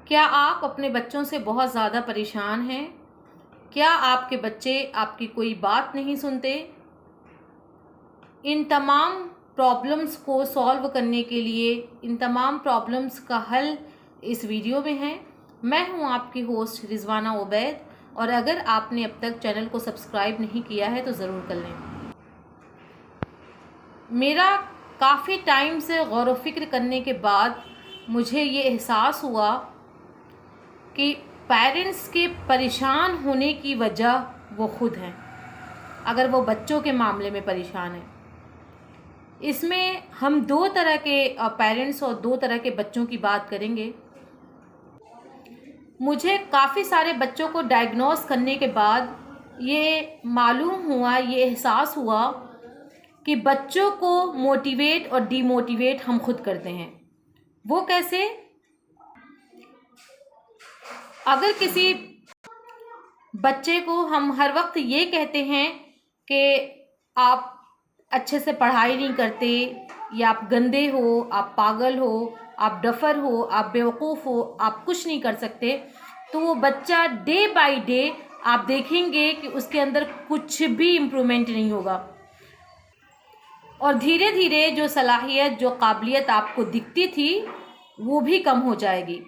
क्या आप अपने बच्चों से बहुत ज़्यादा परेशान हैं? क्या आपके बच्चे आपकी कोई बात नहीं सुनते? इन तमाम प्रॉब्लम्स को सॉल्व करने के लिए, इन तमाम प्रॉब्लम्स का हल इस वीडियो में है। मैं हूं आपकी होस्ट रिजवाना उबैद, और अगर आपने अब तक चैनल को सब्सक्राइब नहीं किया है तो ज़रूर कर लें। मेरा काफ़ी टाइम से गौर व फिक्र करने के बाद मुझे ये एहसास हुआ कि पेरेंट्स के परेशान होने की वजह वो खुद हैं, अगर वो बच्चों के मामले में परेशान हैं। इसमें हम दो तरह के पेरेंट्स और दो तरह के बच्चों की बात करेंगे। मुझे काफ़ी सारे बच्चों को डायग्नोस करने के बाद ये मालूम हुआ, ये एहसास हुआ कि बच्चों को मोटिवेट और डीमोटिवेट हम खुद करते हैं। वो कैसे? अगर किसी बच्चे को हम हर वक्त ये कहते हैं कि आप अच्छे से पढ़ाई नहीं करते, या आप गंदे हो, आप पागल हो, आप डफर हो, आप बेवकूफ़ हो, आप कुछ नहीं कर सकते, तो वो बच्चा डे बाय डे आप देखेंगे कि उसके अंदर कुछ भी इम्प्रूवमेंट नहीं होगा, और धीरे धीरे जो सलाहियत, जो काबिलियत आपको दिखती थी वो भी कम हो जाएगी।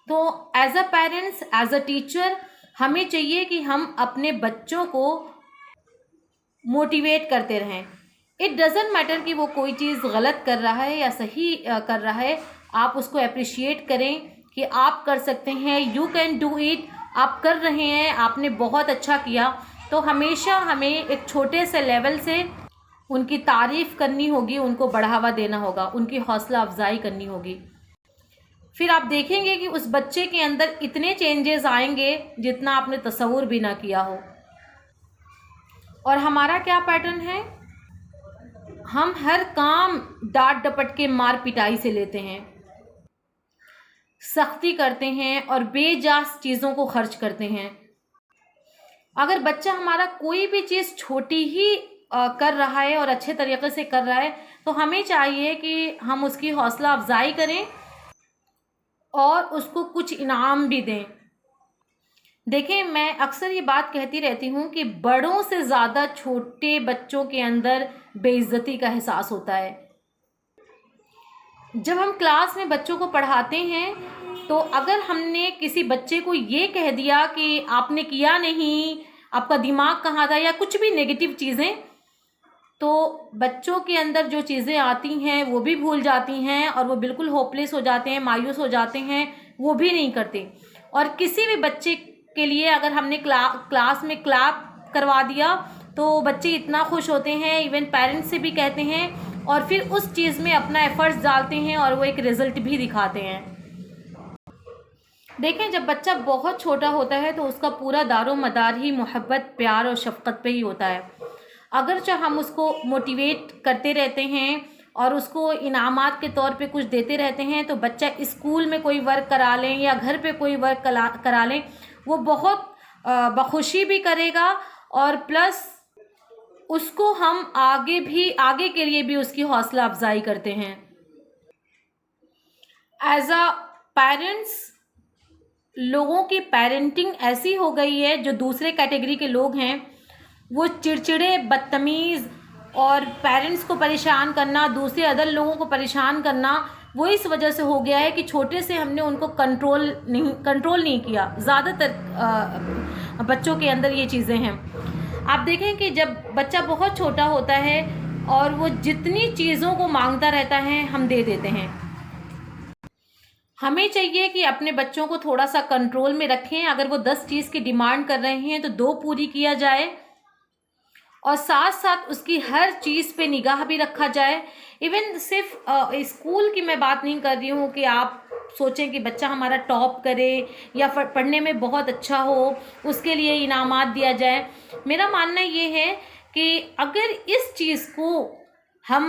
तो as a parents, as a teacher, हमें चाहिए कि हम अपने बच्चों को मोटिवेट करते रहें। इट डज़ंट मैटर कि वो कोई चीज़ गलत कर रहा है या सही कर रहा है, आप उसको अप्रिशिएट करें कि आप कर सकते हैं, यू कैन डू इट, आप कर रहे हैं, आपने बहुत अच्छा किया। तो हमेशा हमें एक छोटे से लेवल से उनकी तारीफ़ करनी होगी, उनको बढ़ावा देना होगा, उनकी हौसला अफजाई करनी होगी। फिर आप देखेंगे कि उस बच्चे के अंदर इतने चेंजेस आएंगे जितना आपने तसव्वुर भी ना किया हो। और हमारा क्या पैटर्न है? हम हर काम डांट डपट के, मार पिटाई से लेते हैं, सख्ती करते हैं और बेजास चीज़ों को खर्च करते हैं। अगर बच्चा हमारा कोई भी चीज़ छोटी ही कर रहा है और अच्छे तरीके से कर रहा है, तो हमें चाहिए कि हम उसकी हौसला अफजाई करें और उसको कुछ इनाम भी दें। देखें, मैं अक्सर ये बात कहती रहती हूँ कि बड़ों से ज़्यादा छोटे बच्चों के अंदर बेइज्जती का एहसास होता है। जब हम क्लास में बच्चों को पढ़ाते हैं, तो अगर हमने किसी बच्चे को ये कह दिया कि आपने किया नहीं, आपका दिमाग कहाँ था, या कुछ भी नेगेटिव चीज़ें, तो बच्चों के अंदर जो चीज़ें आती हैं वो भी भूल जाती हैं और वो बिल्कुल होपलेस हो जाते हैं, मायूस हो जाते हैं, वो भी नहीं करते। और किसी भी बच्चे के लिए अगर हमने क्लास में क्लैप करवा दिया तो बच्चे इतना खुश होते हैं, इवन पेरेंट्स से भी कहते हैं, और फिर उस चीज़ में अपना एफर्ट्स डालते हैं और वो एक रिज़ल्ट भी दिखाते हैं। देखें, जब बच्चा बहुत छोटा होता है तो उसका पूरा दारो मदार ही मोहब्बत, प्यार और शफ़क़त पे ही होता है। अगर चाहे हम उसको मोटिवेट करते रहते हैं और उसको इनामात के तौर पे कुछ देते रहते हैं, तो बच्चा स्कूल में कोई वर्क करा लें या घर पे कोई वर्क करा लें, वो बहुत बखुशी भी करेगा, और प्लस उसको हम आगे के लिए भी उसकी हौसला अफजाई करते हैं। एज अ पेरेंट्स, लोगों की पेरेंटिंग ऐसी हो गई है, जो दूसरे कैटेगरी के लोग हैं वो चिड़चिड़े, बदतमीज़, और पेरेंट्स को परेशान करना, दूसरे अदर लोगों को परेशान करना, वो इस वजह से हो गया है कि छोटे से हमने उनको कंट्रोल नहीं किया। ज़्यादातर बच्चों के अंदर ये चीज़ें हैं। आप देखें कि जब बच्चा बहुत छोटा होता है और वो जितनी चीज़ों को मांगता रहता है हम दे देते हैं। हमें चाहिए कि अपने बच्चों को थोड़ा सा कंट्रोल में रखें। अगर वो 10 चीज़ की डिमांड कर रहे हैं तो 2 पूरी किया जाए, और साथ साथ उसकी हर चीज़ पे निगाह भी रखा जाए। इवन सिर्फ स्कूल की मैं बात नहीं कर रही हूँ कि आप सोचें कि बच्चा हमारा टॉप करे या पढ़ने में बहुत अच्छा हो, उसके लिए इनामात दिया जाए। मेरा मानना ये है कि अगर इस चीज़ को हम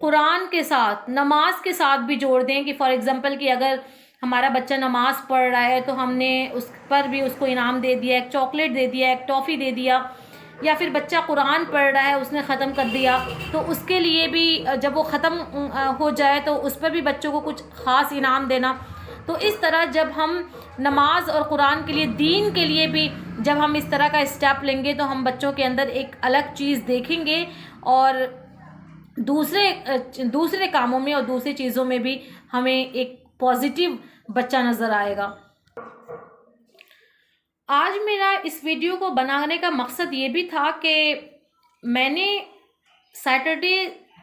कुरान के साथ, नमाज के साथ भी जोड़ दें, कि फॉर एग्ज़ाम्पल कि अगर हमारा बच्चा नमाज पढ़ रहा है तो हमने उस पर भी उसको इनाम दे दिया, एक चॉकलेट दे दिया, एक टॉफ़ी दे दिया, या फिर बच्चा कुरान पढ़ रहा है, उसने ख़त्म कर दिया, तो उसके लिए भी जब वो ख़त्म हो जाए तो उस पर भी बच्चों को कुछ ख़ास इनाम देना। तो इस तरह जब हम नमाज और कुरान के लिए, दीन के लिए भी जब हम इस तरह का स्टेप लेंगे तो हम बच्चों के अंदर एक अलग चीज़ देखेंगे और दूसरे कामों में और दूसरी चीज़ों में भी हमें एक पॉजिटिव बच्चा नज़र आएगा। आज मेरा इस वीडियो को बनाने का मकसद ये भी था कि मैंने सैटरडे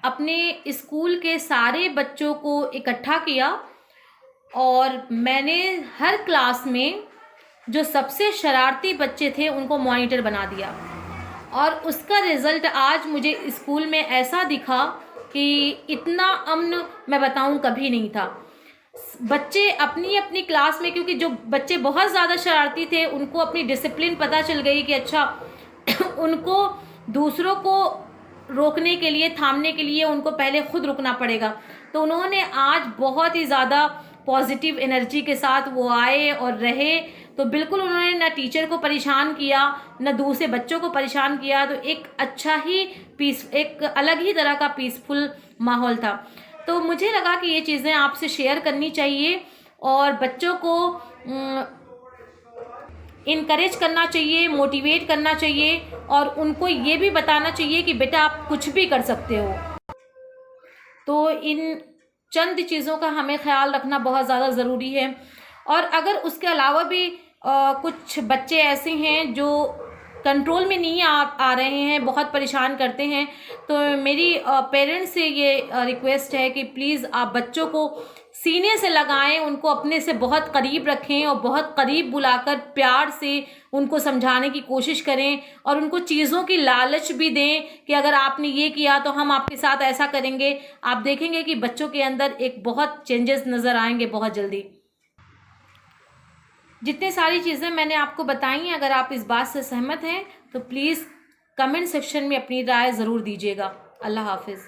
अपने स्कूल के सारे बच्चों को इकट्ठा किया और मैंने हर क्लास में जो सबसे शरारती बच्चे थे उनको मॉनिटर बना दिया और उसका रिज़ल्ट आज मुझे स्कूल में ऐसा दिखा कि इतना अमन मैं बताऊं कभी नहीं था। बच्चे अपनी अपनी क्लास में, क्योंकि जो बच्चे बहुत ज़्यादा शरारती थे उनको अपनी डिसिप्लिन पता चल गई कि अच्छा उनको दूसरों को रोकने के लिए, थामने के लिए उनको पहले खुद रुकना पड़ेगा। तो उन्होंने आज बहुत ही ज़्यादा पॉजिटिव एनर्जी के साथ वो आए और रहे। तो बिल्कुल उन्होंने ना टीचर को परेशान किया ना दूसरे बच्चों को परेशान किया। तो एक अच्छा ही एक अलग ही तरह का पीसफुल माहौल था। तो मुझे लगा कि ये चीज़ें आपसे शेयर करनी चाहिए और बच्चों को इनकरेज करना चाहिए, मोटिवेट करना चाहिए और उनको ये भी बताना चाहिए कि बेटा आप कुछ भी कर सकते हो। तो इन चंद चीज़ों का हमें ख्याल रखना बहुत ज़्यादा ज़रूरी है। और अगर उसके अलावा भी कुछ बच्चे ऐसे हैं जो कंट्रोल में नहीं आ रहे हैं, बहुत परेशान करते हैं, तो मेरी पेरेंट्स से ये रिक्वेस्ट है कि प्लीज़ आप बच्चों को सीने से लगाएं, उनको अपने से बहुत करीब रखें और बहुत करीब बुलाकर प्यार से उनको समझाने की कोशिश करें और उनको चीज़ों की लालच भी दें कि अगर आपने ये किया तो हम आपके साथ ऐसा करेंगे। आप देखेंगे कि बच्चों के अंदर एक बहुत चेंजेस नज़र आएंगे बहुत जल्दी। जितनी सारी चीज़ें मैंने आपको बताई हैं, अगर आप इस बात से सहमत हैं तो प्लीज़ कमेंट सेक्शन में अपनी राय ज़रूर दीजिएगा। अल्लाह हाफिज़।